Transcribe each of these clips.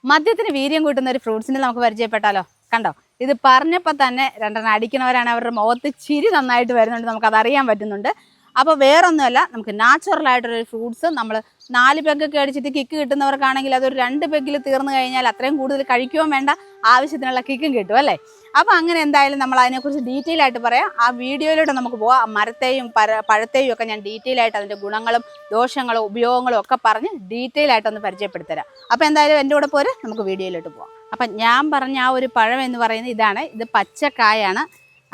മദ്യത്തിന് വീര്യം കൂട്ടുന്ന ഒരു ഫ്രൂട്ട്സിനെ നമുക്ക് പരിചയപ്പെട്ടാലോ? കണ്ടോ, ഇത് പറഞ്ഞപ്പോൾ തന്നെ രണ്ടെണ്ണം അടിക്കണവരാണ്. അവരുടെ മുഖത്ത് ചിരി നന്നായിട്ട് വരുന്നുണ്ട്, നമുക്കത് അറിയാൻ പറ്റുന്നുണ്ട്. അപ്പോൾ വേറൊന്നുമല്ല, നമുക്ക് നാച്ചുറലായിട്ടൊരു ഫ്രൂട്ട്സ് നമ്മൾ 4 പെഗ്ഗൊക്കെ അടിച്ചിട്ട് കിക്ക് കിട്ടുന്നവർക്കാണെങ്കിൽ അതൊരു 2 പെഗ്ഗിൽ തീർന്നു കഴിഞ്ഞാൽ അത്രയും കൂടുതൽ കഴിക്കുകയും വേണ്ട, ആവശ്യത്തിനുള്ള കിക്കും കിട്ടും അല്ലേ? അപ്പോൾ അങ്ങനെ എന്തായാലും നമ്മൾ അതിനെക്കുറിച്ച് ഡീറ്റെയിൽ ആയിട്ട് പറയാം. ആ വീഡിയോയിലൂടെ നമുക്ക് പോകാം. മരത്തെയും പഴത്തെയും ഒക്കെ ഞാൻ ഡീറ്റെയിൽ ആയിട്ട് അതിൻ്റെ ഗുണങ്ങളും ദോഷങ്ങളും ഉപയോഗങ്ങളും ഒക്കെ പറഞ്ഞ് ഡീറ്റെയിൽ ആയിട്ടൊന്ന് പരിചയപ്പെടുത്തരാം. അപ്പോൾ എന്തായാലും എൻ്റെ കൂടെ പോരെ, നമുക്ക് വീഡിയോയിലോട്ട് പോകാം. അപ്പം ഞാൻ പറഞ്ഞ ആ ഒരു പഴം എന്ന് പറയുന്നത് ഇതാണ്. ഇത് പച്ചക്കായാണ്.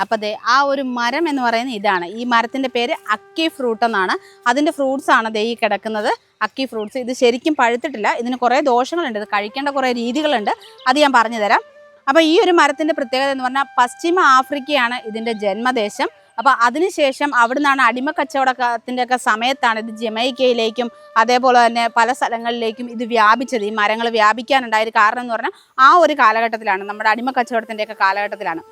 അപ്പോൾ ദേ ആ ഒരു മരം എന്ന് പറയുന്നത് ഇതാണ്. ഈ മരത്തിൻ്റെ പേര് അക്കി ഫ്രൂട്ട് എന്നാണ്. അതിൻ്റെ ഫ്രൂട്ട്സ് ആണ് ദേ ഈ കിടക്കുന്നത്, അക്കി ഫ്രൂട്ട്സ്. ഇത് ശരിക്കും പഴുത്തിട്ടില്ല, ഇതിന് കുറേ ദോഷങ്ങളുണ്ട്, ഇത് കഴിക്കേണ്ട കുറേ രീതികളുണ്ട്, അത് ഞാൻ പറഞ്ഞു തരാം. അപ്പോൾ ഈ ഒരു മരത്തിൻ്റെ പ്രത്യേകത എന്ന് പറഞ്ഞാൽ പശ്ചിമ ആഫ്രിക്കയാണ് ഇതിൻ്റെ ജന്മദേശം. അപ്പോൾ അതിനുശേഷം അവിടെ നിന്നാണ് അടിമ കച്ചവടത്തിൻ്റെ ഒക്കെ സമയത്താണ് ഇത് ജമൈക്കയിലേക്കും അതേപോലെ തന്നെ പല സ്ഥലങ്ങളിലേക്കും ഇത് വ്യാപിച്ചത്. ഈ മരങ്ങൾ വ്യാപിക്കാനുണ്ടായ കാരണം എന്ന് പറഞ്ഞാൽ ആ ഒരു കാലഘട്ടത്തിലാണ്, നമ്മുടെ അടിമ കച്ചവടത്തിൻ്റെയൊക്കെ കാലഘട്ടത്തിലാണ്.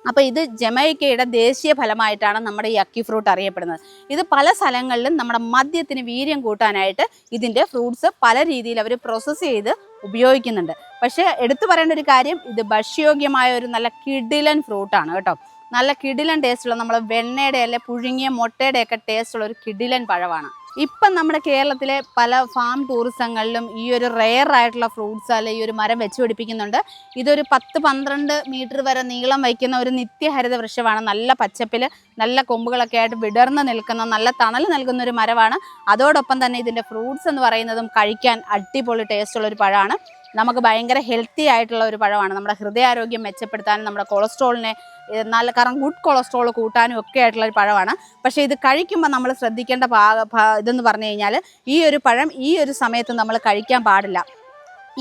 അപ്പോൾ ഇത് ജമൈക്കയുടെ ദേശീയ ഫലമായിട്ടാണ് നമ്മുടെ ഈ അക്കി ഫ്രൂട്ട് അറിയപ്പെടുന്നത്. ഇത് പല സ്ഥലങ്ങളിലും നമ്മുടെ മദ്യത്തിന് വീര്യം കൂട്ടാനായിട്ട് ഇതിൻ്റെ ഫ്രൂട്ട്സ് പല രീതിയിൽ അവർ പ്രോസസ്സ് ചെയ്ത് ഉപയോഗിക്കുന്നുണ്ട്. പക്ഷേ എടുത്തു പറയേണ്ട ഒരു കാര്യം, ഇത് ഭക്ഷ്യയോഗ്യമായ ഒരു നല്ല കിടിലൻ ഫ്രൂട്ടാണ് കേട്ടോ. നല്ല കിടിലൻ ടേസ്റ്റുള്ള, നമ്മൾ വെണ്ണയുടെ അല്ലെ പുഴുങ്ങിയ മുട്ടയുടെയൊക്കെ ടേസ്റ്റുള്ള ഒരു കിടിലൻ പഴമാണ്. ഇപ്പം നമ്മുടെ കേരളത്തിലെ പല ഫാം ടൂറിസങ്ങളിലും ഈ ഒരു റെയർ ആയിട്ടുള്ള ഫ്രൂട്ട്സ് അല്ലെ ഈ ഒരു മരം വെച്ച് പിടിപ്പിക്കുന്നുണ്ട്. ഇതൊരു 10-12 മീറ്റർ വരെ നീളം വയ്ക്കുന്ന ഒരു നിത്യഹരിത വൃക്ഷമാണ്. നല്ല പച്ചപ്പിൽ നല്ല കൊമ്പുകളൊക്കെ ആയിട്ട് വിടർന്ന് നിൽക്കുന്ന, നല്ല തണൽ നൽകുന്ന ഒരു മരമാണ്. അതോടൊപ്പം തന്നെ ഇതിൻ്റെ ഫ്രൂട്ട്സ് എന്ന് പറയുന്നതും കഴിക്കാൻ അടിപൊളി ടേസ്റ്റുള്ള ഒരു പഴമാണ്. നമുക്ക് ഭയങ്കര ഹെൽത്തി ആയിട്ടുള്ള ഒരു പഴമാണ്. നമ്മുടെ ഹൃദയാരോഗ്യം മെച്ചപ്പെടുത്താനും നമ്മുടെ കൊളസ്ട്രോളിനെ നല്ല, കാരണം ഗുഡ് കൊളസ്ട്രോൾ കൂട്ടാനും ഒക്കെ ആയിട്ടുള്ള ഒരു പഴമാണ്. പക്ഷേ ഇത് കഴിക്കുമ്പോൾ നമ്മൾ ശ്രദ്ധിക്കേണ്ട ഇതെന്ന് പറഞ്ഞു കഴിഞ്ഞാൽ, ഈ ഒരു പഴം ഈ ഒരു സമയത്ത് നമ്മൾ കഴിക്കാൻ പാടില്ല.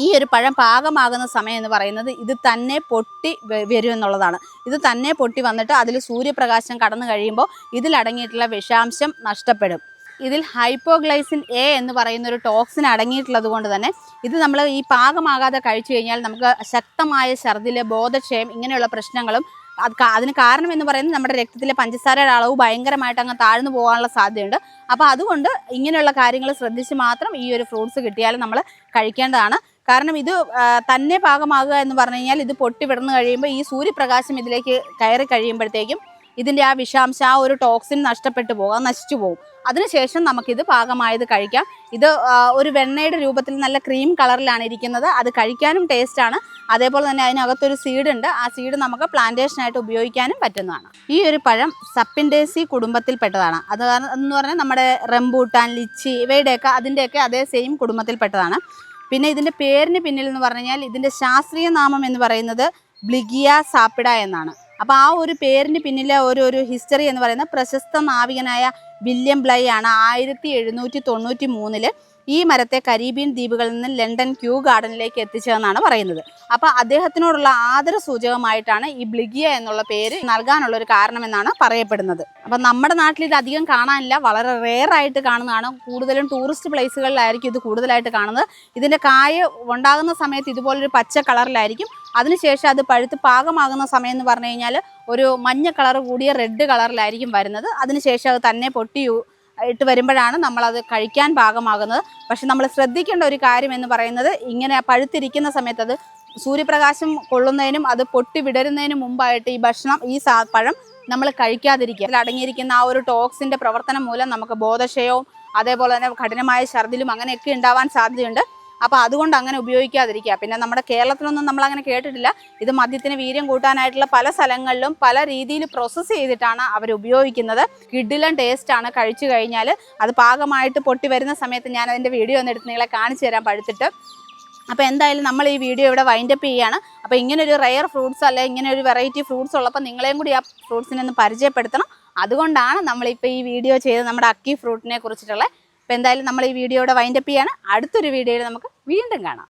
ഈ ഒരു പഴം പാകമാകുന്ന സമയം എന്ന് പറയുന്നത് ഇത് തന്നെ പൊട്ടി വരും എന്നുള്ളതാണ്. ഇത് തന്നെ പൊട്ടി വന്നിട്ട് അതിൽ സൂര്യപ്രകാശം കടന്നു കഴിയുമ്പോൾ ഇതിലടങ്ങിയിട്ടുള്ള വിഷാംശം നഷ്ടപ്പെടും. ഇതിൽ ഹൈപ്പോഗ്ലൈസിൻ എ എന്ന് പറയുന്ന ഒരു ടോക്സിൻ അടങ്ങിയിട്ടുള്ളത് കൊണ്ട് തന്നെ ഇത് നമ്മൾ ഈ പാകമാകാതെ കഴിച്ചു കഴിഞ്ഞാൽ നമുക്ക് ശക്തമായ ഛർദിൽ, ബോധക്ഷയം ഇങ്ങനെയുള്ള പ്രശ്നങ്ങളും, അതിന് കാരണം എന്ന് പറയുന്നത് നമ്മുടെ രക്തത്തിലെ പഞ്ചസാരയുടെ അളവ് ഭയങ്കരമായിട്ട് അങ്ങ് താഴ്ന്നു പോകാനുള്ള സാധ്യതയുണ്ട്. അപ്പോൾ അതുകൊണ്ട് ഇങ്ങനെയുള്ള കാര്യങ്ങൾ ശ്രദ്ധിച്ച് മാത്രം ഈ ഒരു ഫ്രൂട്ട്സ് കിട്ടിയാലും നമ്മൾ കഴിക്കേണ്ടതാണ്. കാരണം ഇത് തന്നെ പാകമാകുക എന്ന് പറഞ്ഞു കഴിഞ്ഞാൽ ഇത് പൊട്ടി വിടർന്നു കഴിയുമ്പോൾ ഈ സൂര്യപ്രകാശം ഇതിലേക്ക് കയറി കഴിയുമ്പോഴത്തേക്കും ഇതിൻ്റെ ആ വിഷാംശം, ആ ഒരു ടോക്സിൻ നഷ്ടപ്പെട്ടു പോകും, നശിച്ചു പോകും. അതിനുശേഷം നമുക്കിത് പാകമായത് കഴിക്കാം. ഇത് ഒരു വെണ്ണയുടെ രൂപത്തിൽ നല്ല ക്രീം കളറിലാണ് ഇരിക്കുന്നത്. അത് കഴിക്കാനും ടേസ്റ്റാണ്. അതേപോലെ തന്നെ അതിനകത്തൊരു സീഡ് ഉണ്ട്. ആ സീഡ് നമുക്ക് പ്ലാന്റേഷനായിട്ട് ഉപയോഗിക്കാനും പറ്റുന്നതാണ്. ഈ ഒരു പഴം സപ്പിൻഡേസി കുടുംബത്തിൽപ്പെട്ടതാണ്. അത് എന്ന് പറഞ്ഞാൽ നമ്മുടെ റംബൂട്ടാൻ, ലിച്ചി ഇവയുടെയൊക്കെ അതിൻ്റെയൊക്കെ അതേ സെയിം കുടുംബത്തിൽപ്പെട്ടതാണ്. പിന്നെ ഇതിൻ്റെ പേരിന് പിന്നിൽ എന്ന് പറഞ്ഞു കഴിഞ്ഞാൽ ഇതിൻ്റെ ശാസ്ത്രീയ നാമം എന്ന് പറയുന്നത് ബ്ലിഗിയ സാപ്പിഡ എന്നാണ്. അപ്പോൾ ആ ഒരു പേരിന് പിന്നിലെ ഒരു ഹിസ്റ്ററി എന്ന് പറയുന്നത് പ്രശസ്ത നാവികനായ വില്യം ബ്ലൈ ആണ് 1793 ഈ മരത്തെ കരീബിയൻ ദ്വീപുകളിൽ നിന്ന് ലണ്ടൻ ക്യൂ ഗാർഡനിലേക്ക് എത്തിച്ചതെന്നാണ് പറയുന്നത്. അപ്പോൾ അദ്ദേഹത്തിനോടുള്ള ആദര സൂചകമായിട്ടാണ് ഈ ബ്ലിഗിയ എന്നുള്ള പേര് നൽകാനുള്ള ഒരു കാരണമെന്നാണ് പറയപ്പെടുന്നത്. അപ്പം നമ്മുടെ നാട്ടിൽ ഇത് അധികം കാണാനില്ല, വളരെ റെയർ ആയിട്ട് കാണുന്നതാണ്. കൂടുതലും ടൂറിസ്റ്റ് പ്ലേസുകളിലായിരിക്കും ഇത് കൂടുതലായിട്ട് കാണുന്നത്. ഇതിൻ്റെ കായ ഉണ്ടാകുന്ന സമയത്ത് ഇതുപോലൊരു പച്ച കളറിലായിരിക്കും. അതിനുശേഷം അത് പഴുത്ത് പാകമാകുന്ന സമയം എന്ന് പറഞ്ഞു കഴിഞ്ഞാൽ ഒരു മഞ്ഞ കളർ കൂടിയ റെഡ് കളറിലായിരിക്കും വരുന്നത്. അതിനുശേഷം അത് തന്നെ പൊട്ടി ഇട്ട് വരുമ്പോഴാണ് നമ്മളത് കഴിക്കാൻ പാകമാകുന്നത്. പക്ഷെ നമ്മൾ ശ്രദ്ധിക്കേണ്ട ഒരു കാര്യം എന്ന് പറയുന്നത്, ഇങ്ങനെ പഴുത്തിരിക്കുന്ന സമയത്ത് അത് സൂര്യപ്രകാശം കൊള്ളുന്നതിനും അത് പൊട്ടി വിടരുന്നതിനും മുമ്പായിട്ട് ഈ ഭക്ഷണം, ഈ പഴം നമ്മൾ കഴിക്കാതിരിക്കുക. അതിൽ അടങ്ങിയിരിക്കുന്ന ആ ഒരു ടോക്സിൻ്റെ പ്രവർത്തനം മൂലം നമുക്ക് ബോധക്ഷയവും അതേപോലെ തന്നെ കഠിനമായ ഛർദിലും അങ്ങനെയൊക്കെ ഉണ്ടാവാൻ സാധ്യതയുണ്ട്. അപ്പോൾ അതുകൊണ്ട് അങ്ങനെ ഉപയോഗിക്കാതിരിക്കുക. പിന്നെ നമ്മുടെ കേരളത്തിലൊന്നും നമ്മൾ അങ്ങനെ കേട്ടിട്ടില്ല. ഇത് മദ്യത്തിന് വീര്യം കൂട്ടാനായിട്ടുള്ള പല സ്ഥലങ്ങളിലും പല രീതിയിൽ പ്രോസസ്സ് ചെയ്തിട്ടാണ് അവർ ഉപയോഗിക്കുന്നത്. കിഡിലൻ ടേസ്റ്റാണ് കഴിച്ചു കഴിഞ്ഞാൽ. അത് പാകമായിട്ട് പൊട്ടി വരുന്ന സമയത്ത് ഞാൻ അതിൻ്റെ വീഡിയോ ഒന്ന് എടുത്ത് നിങ്ങളെ കാണിച്ചു തരാൻ പഴുത്തിട്ട്. അപ്പോൾ എന്തായാലും നമ്മൾ ഈ വീഡിയോ ഇവിടെ വൈൻഡപ്പ് ചെയ്യുകയാണ്. അപ്പോൾ ഇങ്ങനൊരു റെയർ ഫ്രൂട്ട്സ് അല്ലെ ഇങ്ങനെ ഒരു വെറൈറ്റി ഫ്രൂട്ട്സ് ഉള്ളപ്പോൾ നിങ്ങളെയും കൂടി ആ ഫ്രൂട്ട്സിനെ ഒന്ന് പരിചയപ്പെടുത്തണം. അതുകൊണ്ടാണ് നമ്മളിപ്പോൾ ഈ വീഡിയോ ചെയ്ത് നമ്മുടെ അക്കി ഫ്രൂട്ടിനെ കുറിച്ചിട്ടുള്ള. അപ്പോൾ എന്തായാലും നമ്മൾ ഈ വീഡിയോയുടെ വൈൻഡപ്പ് ചെയ്യാണ്. അടുത്തൊരു വീഡിയോയിൽ നമുക്ക് വീണ്ടും കാണാം.